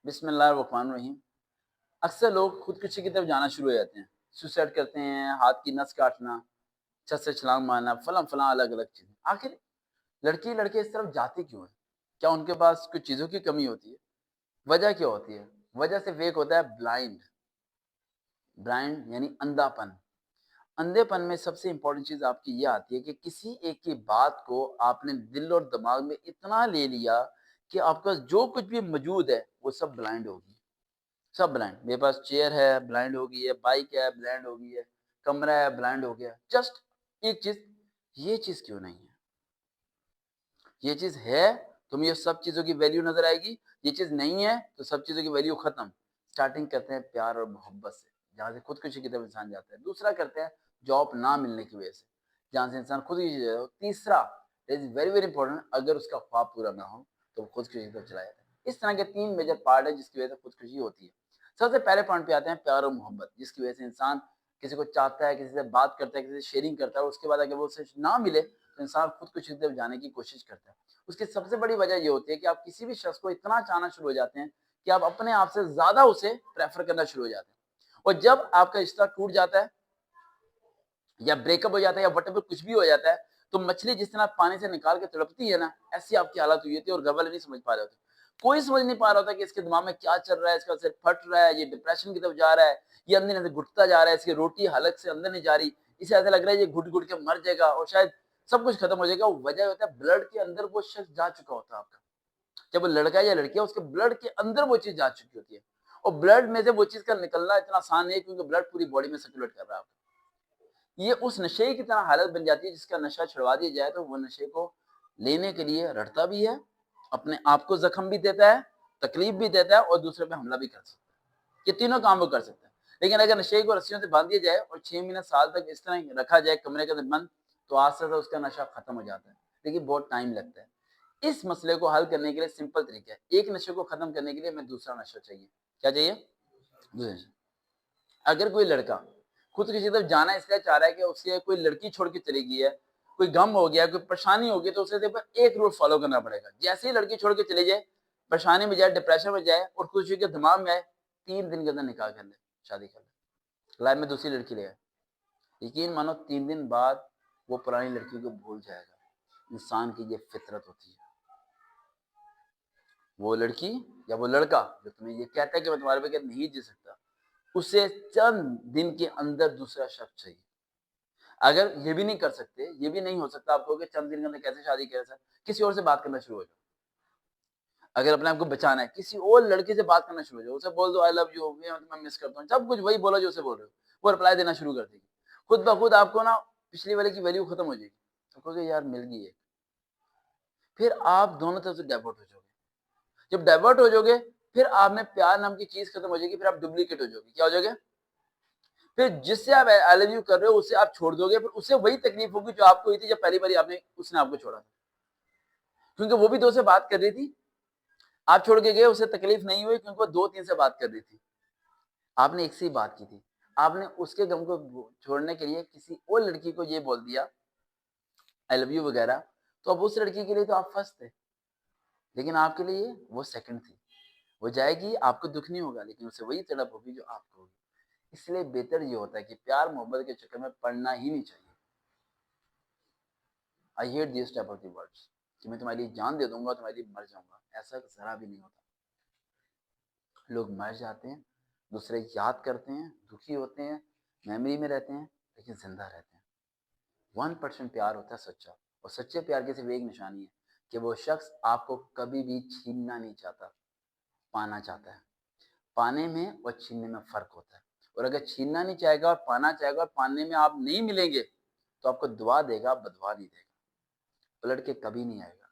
بسم اللہ الرحمن الرحیم۔ اکثر لوگ خودکشی کی طرف جانا شروع ہو جاتے ہیں، سوسائڈ کرتے ہیں، ہاتھ کی نس کاٹنا، چھت سے چھلانگ مارنا، فلاں فلاں الگ الگ چیزیں۔ آخر لڑکی لڑکے اس طرف جاتے کیوں ہیں؟ کیا ان کے پاس کچھ چیزوں کی کمی ہوتی ہے؟ وجہ کیا ہوتی ہے؟ وجہ صرف ایک ہوتا ہے، بلائنڈ۔ بلائنڈ یعنی اندھا پن۔ اندھے پن میں سب سے امپورٹنٹ چیز آپ کی یہ آتی ہے کہ کسی ایک کی بات کو آپ نے دل اور دماغ میں اتنا لے لیا کہ آپ کا جو کچھ بھی موجود ہے وہ سب بلائنڈ ہوگی، سب بلائنڈ۔ میرے پاس چیئر ہے، بلائنڈ ہو گئی ہے، بائک ہے، بلائنڈ ہو گئی ہے، کمرہ ہے، بلائنڈ ہو گیا۔ جسٹ ایک چیز، یہ چیز کیوں نہیں ہے؟ یہ چیز ہے تو یہ سب چیزوں کی ویلیو نظر آئے گی، یہ چیز نہیں ہے تو سب چیزوں کی ویلیو ختم۔ سٹارٹنگ کرتے ہیں پیار اور محبت سے، جہاں سے خودکشی کی طرف انسان جاتا ہے۔ دوسرا کرتے ہیں جاب نہ ملنے کی وجہ سے، جہاں سے انسان خودکشی جاتا ہے۔ تیسرا از ویری ویری امپورٹنٹ، اگر اس کا خواب پورا نہ ہو تو وہ خودکشی کی طرف چلا جاتا ہے۔ اس طرح کے تین میجر پارٹ ہے جس کی وجہ سے خودکشی ہوتی ہے۔ سب سے پہلے پوائنٹ پہ آتے ہیں پیار اور محبت، جس کی وجہ سے انسان کسی کو چاہتا ہے، کسی سے بات کرتا ہے، کسی سے شیئرنگ کرتا ہے، اس کے بعد اگر وہ اسے نہ ملے تو انسان خودکشی کی طرف جانے کی کوشش کرتا ہے۔ اس کی سب سے بڑی وجہ یہ ہوتی ہے کہ آپ کسی بھی شخص کو اتنا چاہنا شروع ہو جاتے ہیں کہ آپ اپنے آپ سے زیادہ اسے پریفر کرنا شروع ہو جاتے ہیں، اور جب آپ کا رشتہ ٹوٹ جاتا ہے یا بریک اپ ہو جاتا ہے یا وٹ ایور کچھ بھی ہو جاتا ہے، تو مچھلی جس طرح پانی سے نکال کے تڑپتی ہے نا، ایسی آپ کی حالت ہوئی ہوتی ہے، اور گھر والے نہیں سمجھ پا رہے ہوتے۔ کوئی سمجھ نہیں پا رہا ہوتا کہ اس کے دماغ میں کیا چل رہا ہے، اس کا سر پھٹ رہا ہے، یہ ڈپریشن کی طرف جا رہا ہے، یہ اندر اندر گھٹتا جا رہا ہے، اس کی روٹی حلق سے اندر نہیں جا رہی، اسے ایسا لگ رہا ہے یہ گھٹ گھٹ کے مر جائے گا اور شاید سب کچھ ختم ہو جائے گا۔ وہ وجہ ہوتا ہے بلڈ کے اندر وہ شخص جا چکا ہوتا ہے آپ کا، جب وہ لڑکا یا لڑکی ہے اس کے بلڈ کے اندر وہ چیز جا چکی ہوتی ہے، اور بلڈ میں سے وہ چیز کا نکلنا اتنا آسان نہیں ہے کیونکہ بلڈ پوری باڈی میں سرکولیٹ کر رہا ہے آپ کا۔ یہ اس نشے کی طرح حالت بن جاتی ہے جس کا نشہ چھڑوا دیا جائے تو وہ نشے کو لینے کے لیے رٹتا بھی ہے، اپنے آپ کو زخم بھی دیتا ہے، تکلیف بھی دیتا ہے، اور دوسرے پہ حملہ بھی کر سکتا ہے۔ یہ تینوں کام وہ کر سکتا ہے۔ لیکن اگر نشے کو رسیوں سے باندھ دیا جائے اور 6 مہینے سال تک اس طرح رکھا جائے کمرے کے اندر بند، تو آہستہ آہستہ اس کا نشہ ختم ہو جاتا ہے، لیکن بہت ٹائم لگتا ہے۔ اس مسئلے کو حل کرنے کے لیے سمپل طریقہ ہے، ایک نشے کو ختم کرنے کے لیے ہمیں دوسرا نشہ چاہیے۔ کیا چاہیے؟ دوسرا نشہ۔ اگر کوئی لڑکا خود کسی طرف جانا اس لیے چاہ رہا ہے کہ اسے کوئی لڑکی چھوڑ کے چلی گئی ہے، کوئی غم ہو گیا، کوئی پریشانی ہو گئی، تو اسے ایک رول فالو کرنا پڑے گا۔ جیسے ہی لڑکی چھوڑ کے چلی جائے، پریشانی میں جائے، ڈپریشن میں جائے اور خوشی کے دماغ میں آئے، 3 دن کے اندر نکاح کر لے، شادی کر لے، لائف میں دوسری لڑکی لے آئے۔ یقین مانو 3 دن بعد وہ پرانی لڑکی کو بھول جائے گا۔ انسان کی یہ فطرت ہوتی ہے۔ وہ لڑکی یا وہ لڑکا جو تمہیں یہ کہتا ہے کہ میں تمہارے بغیر نہیں جی سکتا، اسے چند دن کے اندر دوسرا شخص چاہیے۔ اگر یہ بھی نہیں کر سکتے، یہ بھی نہیں ہو سکتا، آپ کو کہ چند دن کے اندر کیسے شادی کر سکتے، کسی اور سے بات کرنا شروع ہو جاؤ۔ اگر اپنے آپ کو بچانا ہے، کسی اور لڑکے سے بات کرنا شروع ہو جاؤ، اسے بول دو آئی لو یو، میں مس کرتا ہوں، سب کچھ وہی بولو جو اسے بول رہے ہو، وہ رپلائی دینا شروع کر دے گی۔ خود بخود آپ کو نا پچھلی والے کی ویلیو ختم ہو جائے گی، تو کہو گے یار مل گئی ہے۔ پھر آپ دونوں طرف سے ڈائیورٹ ہو جاؤ گے۔ جب ڈائیورٹ ہو جاؤ گے، پھر آپ میں پیار نام کی چیز ختم ہو جائے گی، پھر آپ ڈپلیکیٹ ہو جاؤ گے۔ کیا ہو جاؤ گے؟ پھر جس سے آپ آئی لو یو کر رہے ہو اسے آپ چھوڑ دو گے، پھر اسے وہی تکلیف ہوگی جو آپ کو ہوئی تھی جب پہلی باری اس نے آپ کو چھوڑا تھا، کیونکہ وہ بھی 2 سے بات کر رہی تھی، آپ چھوڑ کے گئے، اسے تکلیف نہیں ہوئی کیونکہ وہ 2-3 سے بات کر رہی تھی، آپ نے ایک سے ہی بات کی تھی۔ آپ نے اس کے غم کو چھوڑنے کے لیے کسی اور لڑکی کو یہ بول دیا آئی لو یو وغیرہ، تو اب اس لڑکی کے لیے تو آپ فرسٹ تھے، لیکن آپ کے لیے وہ سیکنڈ تھی۔ وہ جائے گی، آپ کو دکھ نہیں ہوگا، لیکن اسے وہی تڑپ ہوگی جو آپ کو ہوگی۔ اس لیے بہتر یہ ہوتا ہے کہ پیار محبت کے چکر میں پڑنا ہی نہیں چاہیے۔ I hate these type of the words کہ میں تمہاری لیے جان دے دوں گا، تمہاری لیے مر جاؤں گا، ایسا ذرا بھی نہیں ہوتا۔ لوگ مر جاتے ہیں، دوسرے یاد کرتے ہیں، دکھی ہوتے ہیں، میموری میں رہتے ہیں، لیکن زندہ رہتے ہیں۔ 1% پیار ہوتا ہے سچا، اور سچے پیار کی صرف ایک نشانی ہے کہ وہ شخص آپ کو کبھی بھی چھیننا نہیں چاہتا، پانا چاہتا ہے۔ پانے میں اور چھیننے میں فرق ہوتا ہے، اور اگر چھیننا نہیں چاہے گا اور پانا چاہے گا اور پانے میں آپ نہیں ملیں گے تو آپ کو دعا دے گا، بدعا نہیں دے گا، پلٹ کے کبھی نہیں آئے گا،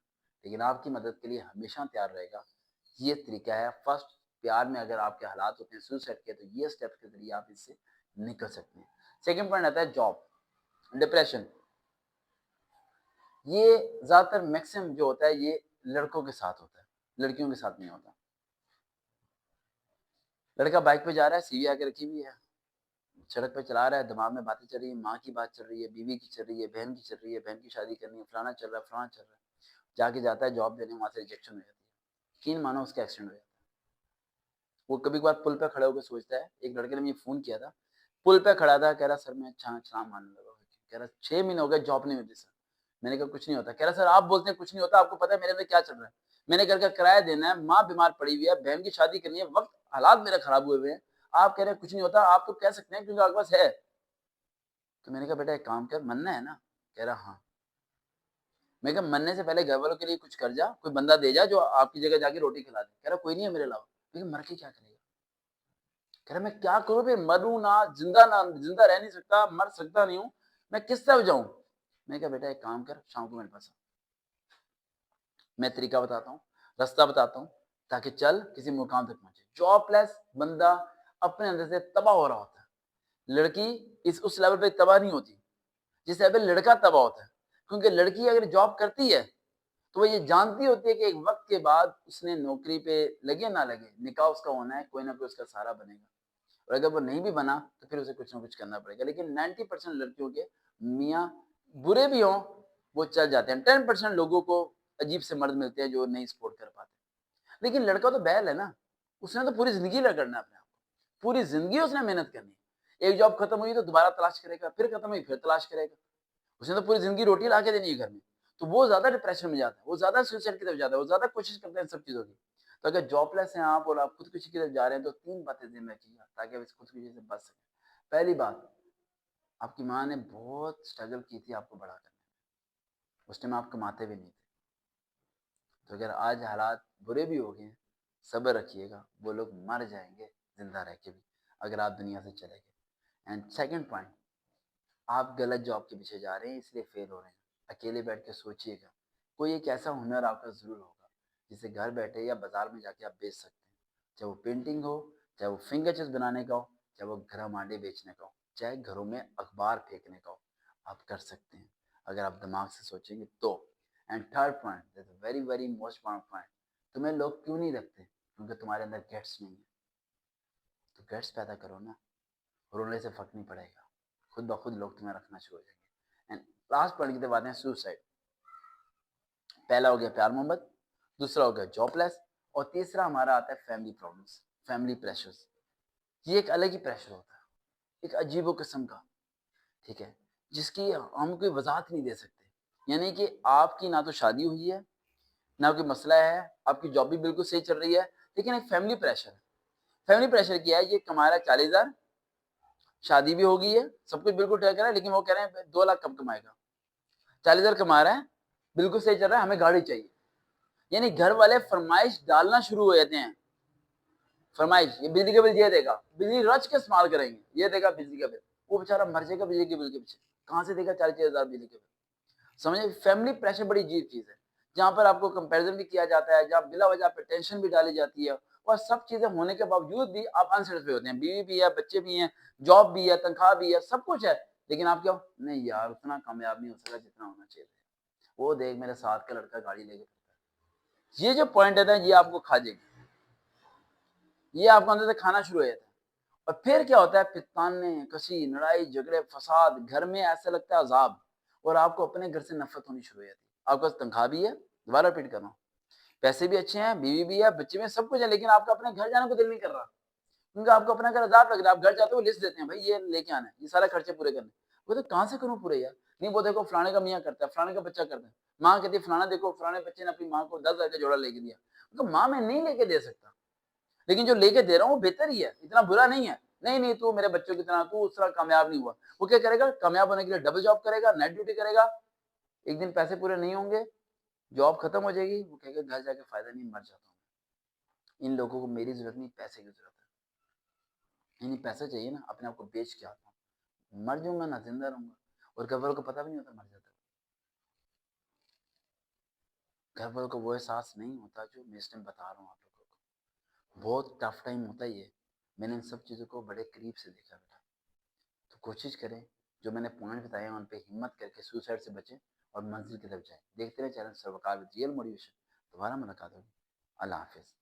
لیکن آپ کی مدد کے لیے ہمیشہ تیار رہے گا۔ یہ طریقہ ہے فرسٹ پیار میں۔ اگر آپ کے حالات ہوتے ہیں سوسائڈ کے، تو یہ اسٹیپ کے ذریعے آپ اس سے نکل سکتے ہیں۔ سیکنڈ پوائنٹ آتا ہے جاب، ڈپریشن۔ یہ زیادہ تر میکسیمم جو ہوتا ہے یہ لڑکوں کے ساتھ ہوتا ہے، لڑکیوں کے ساتھ نہیں ہوتا۔ لڑکا بائک پہ جا رہا ہے، سی وی آ کے رکھی ہوئی ہے، سڑک پہ چلا رہا ہے، دماغ میں باتیں چل رہی ہیں، ماں کی بات چل رہی ہے، بیوی کی چل رہی ہے، بہن کی چل رہی ہے، بہن کی شادی کرنی ہے، فلانا چل رہا ہے، فلانا چل رہا ہے۔ جا کے جاتا ہے جاب دینے، وہاں سے ریجیکشن ہو جاتی ہے، یقین مانو اس کا ایکسیڈنٹ ہو جاتا ہے۔ وہ کبھی کبھار پل پہ کھڑے ہو کے سوچتا ہے. ایک لڑکے نے مجھے فون کیا تھا, پل پہ کھڑا تھا, کہہ رہا سر میں چھلانگ مارنے لگا, کہہ رہا 6 مہینے ہو گئے جاب نہیں ملتی سر. میں نے کہا کچھ نہیں ہوتا. کہہ رہا سر آپ بولتے ہیں کچھ نہیں ہوتا, آپ کو پتا ہے میرے اندر کیا چل رہا ہے. میں نے گھر کا کرایہ دینا ہے, ماں بیمار پڑی ہوئی ہے, بہن کی شادی کرنی ہے, وقت حالات میرے خراب ہوئے ہوئے ہیں, آپ کہہ رہے ہیں کچھ نہیں ہوتا. آپ تو کہہ سکتے ہیں کیونکہ آپ کے پاس ہے. تو میں نے کہا بیٹا ایک کام کر, مننا ہے نا. کہہ رہا ہاں. میں کہا مننے سے پہلے گھر والوں کے لیے کچھ کر جا, کوئی بندہ دے جا جو آپ کی جگہ جا کے روٹی کھلا دے. کہہ رہا کوئی نہیں ہے میرے علاوہ. لیکن مر کے کیا کرے گا. کہہ رہا میں کیا کروں, پھر مروں نہ, زندہ رہ نہیں سکتا, مر سکتا نہیں ہوں, میں کس طرف جاؤں. میں کہا بیٹا ایک کام کر, شام کو میرے پاس آ, میں طریقہ بتاتا ہوں, راستہ بتاتا ہوں, تاکہ چل کسی مقام تک پہنچے. جاب لیس بندہ اپنے اندر سے تباہ ہو رہا ہوتا ہے. لڑکی اس لیول پہ تباہ نہیں ہوتی جس لیول پہ لڑکا تباہ ہوتا ہے. کیونکہ لڑکی اگر جاب کرتی ہے تو وہ یہ جانتی ہوتی ہے کہ ایک وقت کے بعد اس نے نوکری پہ لگے نہ لگے, نکاح اس کا ہونا ہے, کوئی نہ کوئی اس کا سہارا بنے گا, اور اگر وہ نہیں بھی بنا تو پھر اسے کچھ نہ کچھ کرنا پڑے گا. لیکن 90% لڑکیوں کے میاں برے بھی ہوں وہ چل جاتے ہیں. 10% لوگوں کو عجیب سے مرد ملتے ہیں جو نہیں سپورٹ کر پاتے. لیکن لڑکا تو بیل ہے نا, اس نے تو پوری زندگی رگڑنا اپنے آپ کو, پوری زندگی اس نے محنت کرنی ہے. ایک جاب ختم ہوئی تو دوبارہ تلاش کرے گا, پھر ختم ہوئی پھر تلاش کرے گا. اس نے تو پوری زندگی روٹی لا کے دینی ہے گھر میں. تو وہ زیادہ ڈپریشن میں جاتا ہے, وہ زیادہ سوسائڈ کی طرف جاتا ہے, وہ زیادہ کوشش کرتے ہیں سب چیزوں کی. تو اگر جاب لیس ہیں آپ اور آپ خودکشی کی طرف جا رہے ہیں تو 3 باتیں ذہن میں رکھیے تاکہ آپ اس خودکشی سے بچ سکیں. پہلی بات, آپ کی ماں نے بہت اسٹرگل کی تھی آپ کو بڑا کرنے میں, اس ٹائم آپ کماتے بھی نہیں تھے. تو اگر آج حالات برے بھی ہو گئے ہیں, صبر رکھیے گا, وہ لوگ مر جائیں گے زندہ رہ کے بھی اگر آپ دنیا سے چلے گئے. اینڈ سیکنڈ پوائنٹ, آپ غلط جاب کے پیچھے جا رہے ہیں اس لیے فیل ہو رہے ہیں. اکیلے بیٹھ کے سوچئے گا, کوئی ایک ایسا ہنر آپ کا ضرور ہوگا جسے گھر بیٹھے یا بازار میں جا کے آپ بیچ سکتے ہیں. چاہے وہ پینٹنگ ہو, چاہے وہ فنگر چپس بنانے کا ہو, چاہے وہ گھرم آنڈے بیچنے کا ہو, چاہے گھروں میں اخبار پھینکنے کا ہو, آپ کر سکتے ہیں اگر آپ دماغ سے سوچیں گے تو. And third point, very very most point, تمہیں لوگ کیوں نہیں رکھتے, کیونکہ تمہارے اندر گیٹس نہیں ہے. تو گیٹس پیدا کرو نا, رونے سے فرق نہیں پڑے گا, خود بخود لوگ تمہیں رکھنا شروع ہو جائیں گے. اینڈ لاسٹ پوائنٹ کی طرف آتے ہیں, سوسائڈ. پہلا ہو گیا پیار محبت, دوسرا ہو گیا جاب لیس, اور تیسرا ہمارا آتا ہے فیملی پرابلمس, فیملی پریشرز. یہ ایک الگ ہی پریشر ہوتا ہے, ایک عجیب و قسم کا, ٹھیک ہے, جس کی ہم کوئی وضاحت نہیں دے سکتے. یعنی کہ آپ کی نہ تو شادی ہوئی ہے, نہ کوئی مسئلہ ہے, آپ کی جاب بھی بالکل صحیح چل رہی ہے, لیکن ایک فیملی پریشر ہے. فیملی پریشر کیا ہے, یہ کما رہا ہے 40,000, شادی بھی ہو گئی ہے, سب کچھ بالکل ٹھیک ہے, لیکن وہ کہہ رہے ہیں 2 لاکھ کم کمائے گا. 40,000 کما رہا ہے, بالکل صحیح چل رہا ہے, ہمیں گاڑی چاہیے. یعنی گھر والے فرمائش ڈالنا شروع ہو جاتے ہیں. فرمائش, یہ بجلی کا بل یہ دے گا, بجلی رچ کے استعمال کریں گے, یہ دے گا بجلی کا بل. وہ بیچارہ مر جائے گا بجلی کے بل کے پیچھے, کہاں سے دے گا 40,000 بجلی کے بل. سمجھے, فیملی پریشر بڑی عجیب چیز ہے, جہاں پر آپ کو کمپیریزن بھی کیا جاتا ہے, جہاں بلا وجہ پہ ٹینشن بھی ڈالی جاتی ہے, اور سب چیزیں ہونے کے باوجود بھی آپ انسیٹسفائی ہوتے ہیں. بیوی بھی ہے, بچے بھی ہیں, جاب بھی ہے, تنخواہ بھی ہے, سب کچھ ہے, لیکن آپ کیا, نہیں یار اتنا کامیاب نہیں ہو سکا جتنا ہونا چاہیے. وہ دیکھ میرے ساتھ کا لڑکا گاڑی لے کے پھرتا ہے. یہ جو پوائنٹ ہے نا, یہ آپ کو کھا جائے گا, یہ آپ کو اندر سے کھانا شروع ہو جاتا ہے. اور پھر کیا ہوتا ہے, پھر تانے کسی, لڑائی جھگڑے, فساد, گھر میں ایسا لگتا ہے عذاب, اور آپ کو اپنے گھر سے نفرت ہونی شروع ہو جاتی ہے. آپ کا تنخواہ بھی ہے, دوبارہ ریپیٹ کر رہا ہوں, پیسے بھی اچھے ہیں, بیوی بھی ہے, بچے بھی ہیں, سب کچھ ہے, لیکن آپ کا اپنے گھر جانے کو دل نہیں کر رہا, کیونکہ آپ کو اپنا گھر عذاب لگ رہا ہے. آپ گھر جاتے ہو لسٹ دیتے ہیں, بھائی یہ لے کے آنا ہے, یہ سارے خرچے پورے کرنے. وہ تو کہاں سے کروں پورے یار, نہیں وہ دیکھو فلانے کا میاں کرتا ہے, فلانے کا بچہ کرتا ہے, ماں کہتی ہے فلانا دیکھو فلانے بچے نے اپنی ماں کو 10,000 کا جوڑا لے کے دیا. تو ماں میں نہیں لے کے دے سکتا, لیکن جو لے کے دے رہا ہوں وہ بہتر ہی ہے, اتنا برا نہیں ہے. نہیں تو میرے بچوں کی طرح تو اس طرح کامیاب نہیں ہوا. وہ کیا کرے گا, کامیاب ہونے کے لیے ڈبل جاب کرے گا, نائٹ ڈیوٹی کرے گا, ایک دن پیسے پورے نہیں ہوں گے, جاب ختم ہو جائے گی, وہ کہے گا گھر جا کے فائدہ نہیں, مر جاتا ہوں. ان لوگوں کو میری ضرورت نہیں, پیسے کی ضرورت ہے. یعنی پیسہ چاہیے نا, اپنے آپ کو بیچ کے آتا ہوں, مر جاؤں گا نہ زندہ رہوں گا, اور گھر والوں کو پتہ بھی نہیں ہوتا مر جاتا. گھر والوں کو وہ احساس نہیں ہوتا جو میں اس ٹائم بتا رہا ہوں آپ لوگوں کو. بہت ٹف ٹائم ہوتا ہی ہے, میں نے ان سب چیزوں کو بڑے قریب سے دیکھا بیٹا. تو کوشش کریں, جو میں نے پوائنٹ بتایا ان پہ ہمت کر کے سوسائڈ سے بچیں اور منزل کی طرف جائیں. دیکھتے رہے چینل سروکار وتھ ریئل موٹیویشن. دوبارہ ملاقات ہوگی. اللہ حافظ.